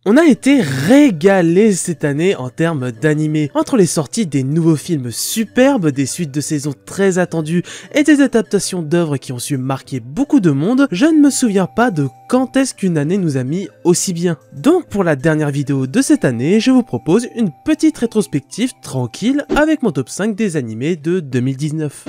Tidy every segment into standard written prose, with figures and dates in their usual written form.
On a été régalé cette année en termes d'animé. Entre les sorties des nouveaux films superbes, des suites de saisons très attendues et des adaptations d'œuvres qui ont su marquer beaucoup de monde, je ne me souviens pas de quand est-ce qu'une année nous a mis aussi bien. Donc pour la dernière vidéo de cette année, je vous propose une petite rétrospective tranquille avec mon top 5 des animés de 2019.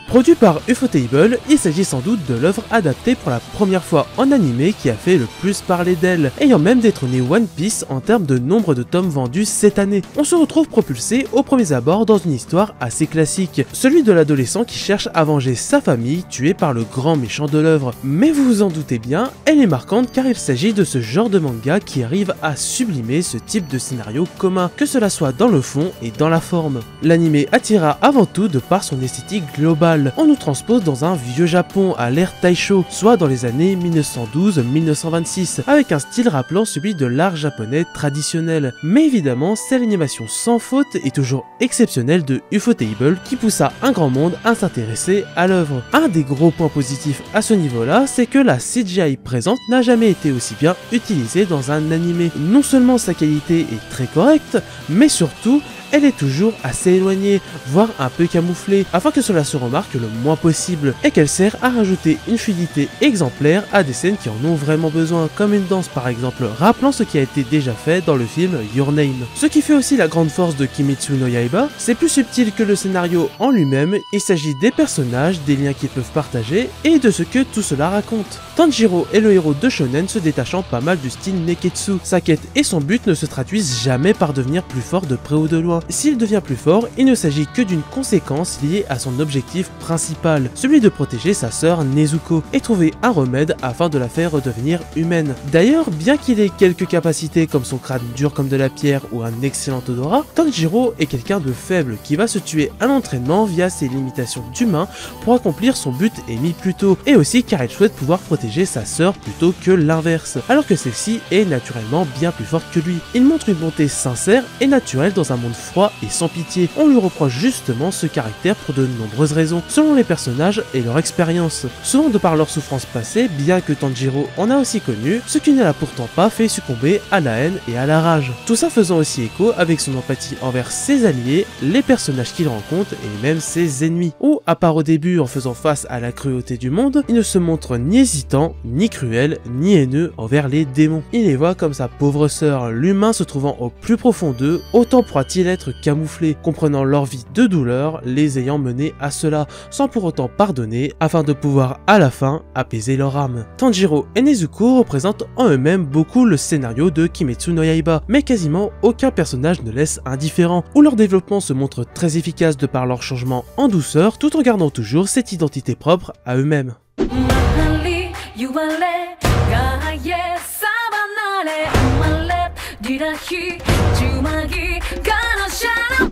Produit par Ufotable, il s'agit sans doute de l'œuvre adaptée pour la première fois en animé qui a fait le plus parler d'elle, ayant même détrôné One Piece en termes de nombre de tomes vendus cette année. On se retrouve propulsé aux premiers abords dans une histoire assez classique, celui de l'adolescent qui cherche à venger sa famille tuée par le grand méchant de l'œuvre. Mais vous vous en doutez bien, elle est marquante car il s'agit de ce genre de manga qui arrive à sublimer ce type de scénario commun, que cela soit dans le fond et dans la forme. L'animé attira avant tout de par son esthétique globale. On nous transpose dans un vieux Japon à l'ère Taisho, soit dans les années 1912-1926, avec un style rappelant celui de l'art japonais traditionnel. Mais évidemment, c'est l'animation sans faute et toujours exceptionnelle de Ufotable qui poussa un grand monde à s'intéresser à l'œuvre. Un des gros points positifs à ce niveau-là, c'est que la CGI présente n'a jamais été aussi bien utilisée dans un animé. Non seulement sa qualité est très correcte, mais surtout, elle est toujours assez éloignée, voire un peu camouflée, afin que cela se remarque le moins possible, et qu'elle sert à rajouter une fluidité exemplaire à des scènes qui en ont vraiment besoin, comme une danse par exemple, rappelant ce qui a été déjà fait dans le film Your Name. Ce qui fait aussi la grande force de Kimetsu no Yaiba, c'est plus subtil que le scénario en lui-même, il s'agit des personnages, des liens qu'ils peuvent partager, et de ce que tout cela raconte. Tanjiro est le héros de shonen se détachant pas mal du style Neketsu, sa quête et son but ne se traduisent jamais par devenir plus fort de près ou de loin. S'il devient plus fort, il ne s'agit que d'une conséquence liée à son objectif principal, celui de protéger sa sœur Nezuko, et trouver un remède afin de la faire redevenir humaine. D'ailleurs, bien qu'il ait quelques capacités comme son crâne dur comme de la pierre ou un excellent odorat, Tanjiro est quelqu'un de faible qui va se tuer à l'entraînement via ses limitations d'humain pour accomplir son but émis plus tôt, et aussi car il souhaite pouvoir protéger sa sœur plutôt que l'inverse, alors que celle-ci est naturellement bien plus forte que lui. Il montre une bonté sincère et naturelle dans un monde froid et sans pitié. On lui reproche justement ce caractère pour de nombreuses raisons, selon les personnages et leur expérience. Souvent de par leur souffrance passée, bien que Tanjiro en a aussi connu, ce qui ne l'a pourtant pas fait succomber à la haine et à la rage. Tout ça faisant aussi écho avec son empathie envers ses alliés, les personnages qu'il rencontre et même ses ennemis. Ou, à part au début en faisant face à la cruauté du monde, il ne se montre ni hésitant, ni cruel, ni haineux envers les démons. Il les voit comme sa pauvre sœur, l'humain se trouvant au plus profond d'eux, autant pourra-t-il être camouflés, comprenant leur vie de douleur, les ayant menés à cela, sans pour autant pardonner, afin de pouvoir à la fin apaiser leur âme. Tanjiro et Nezuko représentent en eux-mêmes beaucoup le scénario de Kimetsu no Yaiba, mais quasiment aucun personnage ne laisse indifférent, où leur développement se montre très efficace de par leur changement en douceur, tout en gardant toujours cette identité propre à eux-mêmes.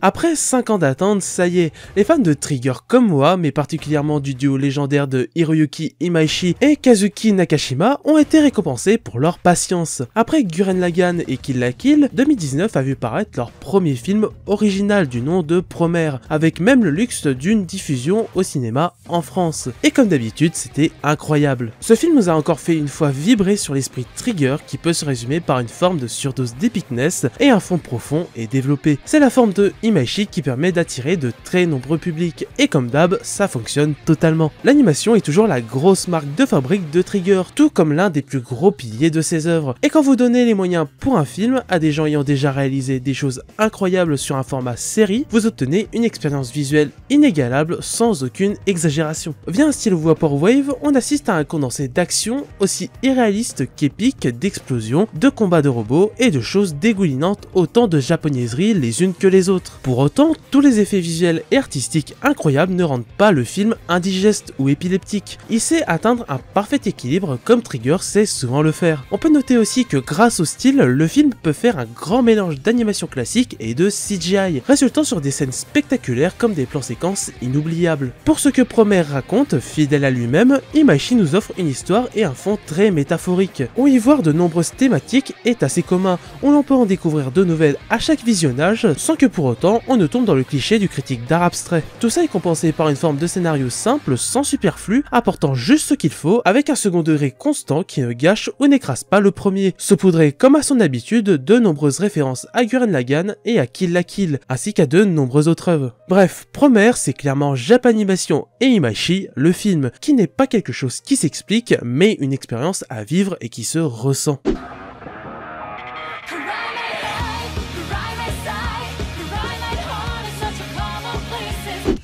Après 5 ans d'attente, ça y est, les fans de Trigger comme moi, mais particulièrement du duo légendaire de Hiroyuki Imaishi et Kazuki Nakashima, ont été récompensés pour leur patience. Après Gurren Lagann et Kill la Kill, 2019 a vu paraître leur premier film original du nom de Promare, avec même le luxe d'une diffusion au cinéma en France. Et comme d'habitude, c'était incroyable. Ce film nous a encore fait une fois vibrer sur l'esprit Trigger qui peut se résumer par une forme de surdose d'épicness et un fond profond et développé. C'est la forme de Imaishi qui permet d'attirer de très nombreux publics, et comme d'hab, ça fonctionne totalement. L'animation est toujours la grosse marque de fabrique de Trigger, tout comme l'un des plus gros piliers de ses œuvres. Et quand vous donnez les moyens pour un film à des gens ayant déjà réalisé des choses incroyables sur un format série, vous obtenez une expérience visuelle inégalable sans aucune exagération. Via un style Vaporwave, on assiste à un condensé d'action aussi irréaliste qu'épique, d'explosions, de combats de robots et de choses dégoulinantes, autant de japonaiseries les unes que les autres. Pour autant, tous les effets visuels et artistiques incroyables ne rendent pas le film indigeste ou épileptique. Il sait atteindre un parfait équilibre comme Trigger sait souvent le faire. On peut noter aussi que grâce au style, le film peut faire un grand mélange d'animation classique et de CGI, résultant sur des scènes spectaculaires comme des plans séquences inoubliables. Pour ce que Promare raconte, fidèle à lui-même, Imaishi nous offre une histoire et un fond très métaphorique, où y voir de nombreuses thématiques est assez commun, on en peut en découvrir de nouvelles à chaque visionnage sans que pour autant, on ne tombe dans le cliché du critique d'art abstrait. Tout ça est compensé par une forme de scénario simple, sans superflu, apportant juste ce qu'il faut, avec un second degré constant qui ne gâche ou n'écrase pas le premier, saupoudré comme à son habitude de nombreuses références à Gurren Lagann et à Kill la Kill, ainsi qu'à de nombreuses autres œuvres. Bref, Promare, c'est clairement Japanimation et Imaishi, le film, qui n'est pas quelque chose qui s'explique, mais une expérience à vivre et qui se ressent.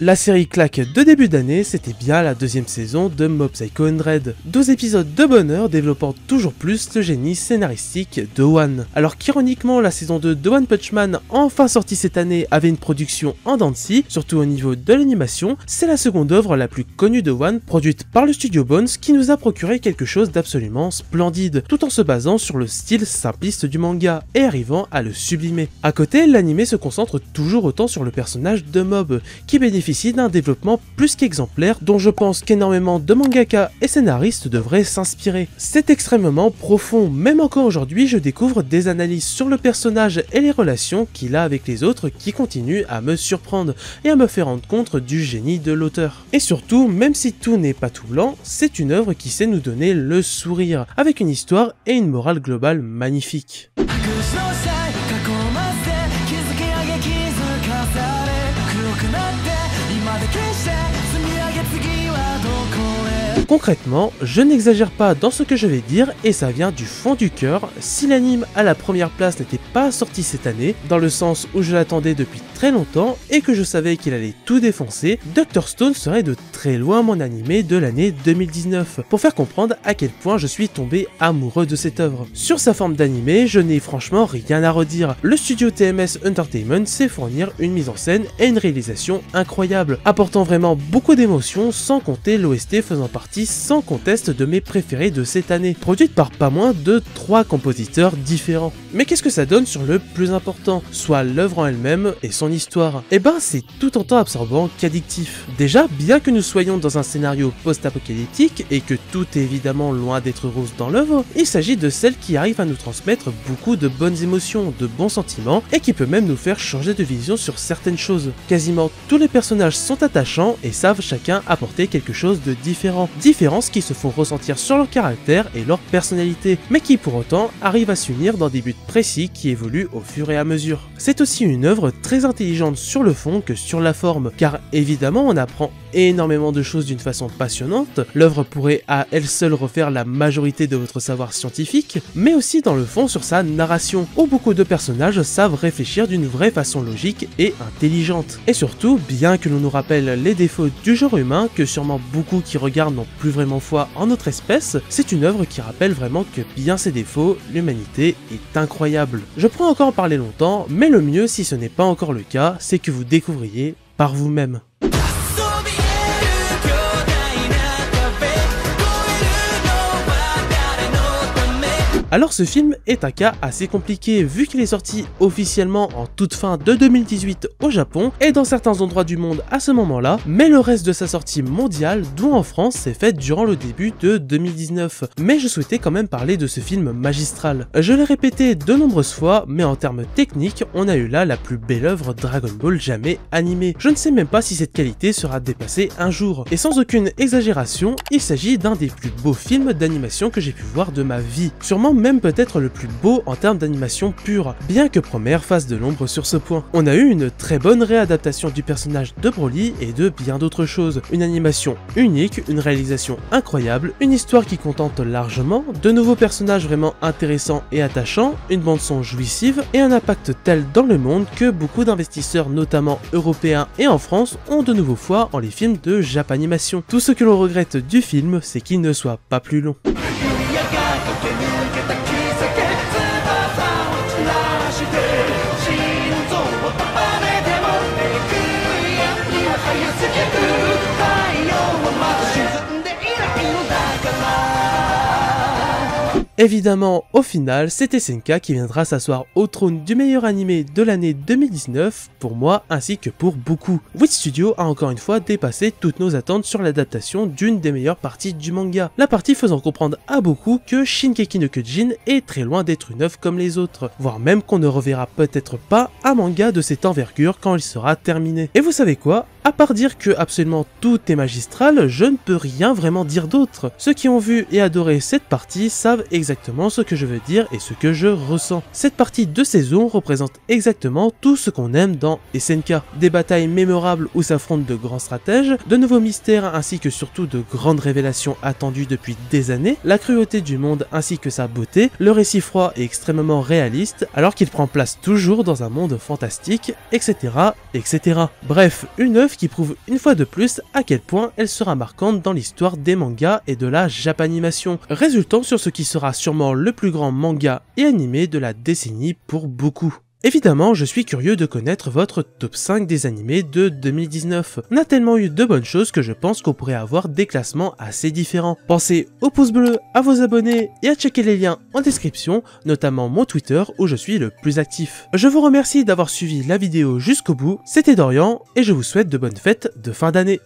La série claque de début d'année, c'était bien la deuxième saison de Mob Psycho 100. 12 épisodes de bonheur développant toujours plus le génie scénaristique de One. Alors qu'ironiquement, la saison 2 de One Punch Man, enfin sortie cette année, avait une production en dents de scie, surtout au niveau de l'animation, c'est la seconde œuvre la plus connue de One, produite par le studio Bones, qui nous a procuré quelque chose d'absolument splendide, tout en se basant sur le style simpliste du manga, et arrivant à le sublimer. À côté, l'anime se concentre toujours autant sur le personnage de Mob, qui bénéficie d'un développement plus qu'exemplaire dont je pense qu'énormément de mangaka et scénaristes devraient s'inspirer. C'est extrêmement profond, même encore aujourd'hui je découvre des analyses sur le personnage et les relations qu'il a avec les autres qui continuent à me surprendre et à me faire rendre compte du génie de l'auteur. Et surtout, même si tout n'est pas tout blanc, c'est une œuvre qui sait nous donner le sourire, avec une histoire et une morale globale magnifique. Concrètement, je n'exagère pas dans ce que je vais dire et ça vient du fond du cœur. Si l'anime à la première place n'était pas sorti cette année, dans le sens où je l'attendais depuis très longtemps et que je savais qu'il allait tout défoncer, Dr Stone serait de très loin mon animé de l'année 2019, pour faire comprendre à quel point je suis tombé amoureux de cette œuvre. Sur sa forme d'animé, je n'ai franchement rien à redire. Le studio TMS Entertainment sait fournir une mise en scène et une réalisation incroyable, apportant vraiment beaucoup d'émotions, sans compter l'OST faisant partie sans conteste de mes préférés de cette année, produite par pas moins de 3 compositeurs différents. Mais qu'est-ce que ça donne sur le plus important, soit l'œuvre en elle-même et son histoire? Eh ben c'est tout autant absorbant qu'addictif. Déjà, bien que nous soyons dans un scénario post-apocalyptique et que tout est évidemment loin d'être rose dans l'œuvre, il s'agit de celle qui arrive à nous transmettre beaucoup de bonnes émotions, de bons sentiments et qui peut même nous faire changer de vision sur certaines choses. Quasiment tous les personnages sont attachants et savent chacun apporter quelque chose de différents. Différences qui se font ressentir sur leur caractère et leur personnalité, mais qui pour autant arrivent à s'unir dans des buts précis qui évoluent au fur et à mesure. C'est aussi une œuvre très intelligente sur le fond que sur la forme, car évidemment on apprend énormément de choses d'une façon passionnante, l'œuvre pourrait à elle seule refaire la majorité de votre savoir scientifique, mais aussi dans le fond sur sa narration, où beaucoup de personnages savent réfléchir d'une vraie façon logique et intelligente. Et surtout, bien que l'on nous rappelle les défauts du genre humain, que sûrement beaucoup qui regardent n'ont plus vraiment foi en notre espèce, c'est une œuvre qui rappelle vraiment que bien ses défauts, l'humanité est incroyable. Je pourrais encore en parler longtemps, mais le mieux si ce n'est pas encore le cas, c'est que vous découvriez par vous-même. Alors ce film est un cas assez compliqué vu qu'il est sorti officiellement en toute fin de 2018 au Japon et dans certains endroits du monde à ce moment-là, mais le reste de sa sortie mondiale, d'où en France, s'est faite durant le début de 2019. Mais je souhaitais quand même parler de ce film magistral. Je l'ai répété de nombreuses fois, mais en termes techniques, on a eu là la plus belle œuvre Dragon Ball jamais animée. Je ne sais même pas si cette qualité sera dépassée un jour. Et sans aucune exagération, il s'agit d'un des plus beaux films d'animation que j'ai pu voir de ma vie. Sûrement même peut-être le plus beau en termes d'animation pure, bien que Promare fasse de l'ombre sur ce point. On a eu une très bonne réadaptation du personnage de Broly et de bien d'autres choses, une animation unique, une réalisation incroyable, une histoire qui contente largement, de nouveaux personnages vraiment intéressants et attachants, une bande son jouissive et un impact tel dans le monde que beaucoup d'investisseurs notamment européens et en France ont de nouveau foi en les films de Japanimation. Tout ce que l'on regrette du film, c'est qu'il ne soit pas plus long. Évidemment, au final, c'est SNK qui viendra s'asseoir au trône du meilleur animé de l'année 2019, pour moi ainsi que pour beaucoup. Wit Studio a encore une fois dépassé toutes nos attentes sur l'adaptation d'une des meilleures parties du manga. La partie faisant comprendre à beaucoup que Shingeki no Kyojin est très loin d'être une œuvre comme les autres, voire même qu'on ne reverra peut-être pas un manga de cette envergure quand il sera terminé. Et vous savez quoi? À part dire que absolument tout est magistral, je ne peux rien vraiment dire d'autre. Ceux qui ont vu et adoré cette partie savent exactement ce que je veux dire et ce que je ressens. Cette partie de saison représente exactement tout ce qu'on aime dans SNK. Des batailles mémorables où s'affrontent de grands stratèges, de nouveaux mystères ainsi que surtout de grandes révélations attendues depuis des années, la cruauté du monde ainsi que sa beauté, le récit froid et extrêmement réaliste alors qu'il prend place toujours dans un monde fantastique, etc. etc. Bref, une œuvre qui prouve une fois de plus à quel point elle sera marquante dans l'histoire des mangas et de la japanimation, résultant sur ce qui sera sûrement le plus grand manga et animé de la décennie pour beaucoup. Évidemment, je suis curieux de connaître votre top 5 des animés de 2019. On a tellement eu de bonnes choses que je pense qu'on pourrait avoir des classements assez différents. Pensez au pouce bleu, à vos abonnés et à checker les liens en description, notamment mon Twitter où je suis le plus actif. Je vous remercie d'avoir suivi la vidéo jusqu'au bout, c'était Dorian et je vous souhaite de bonnes fêtes de fin d'année.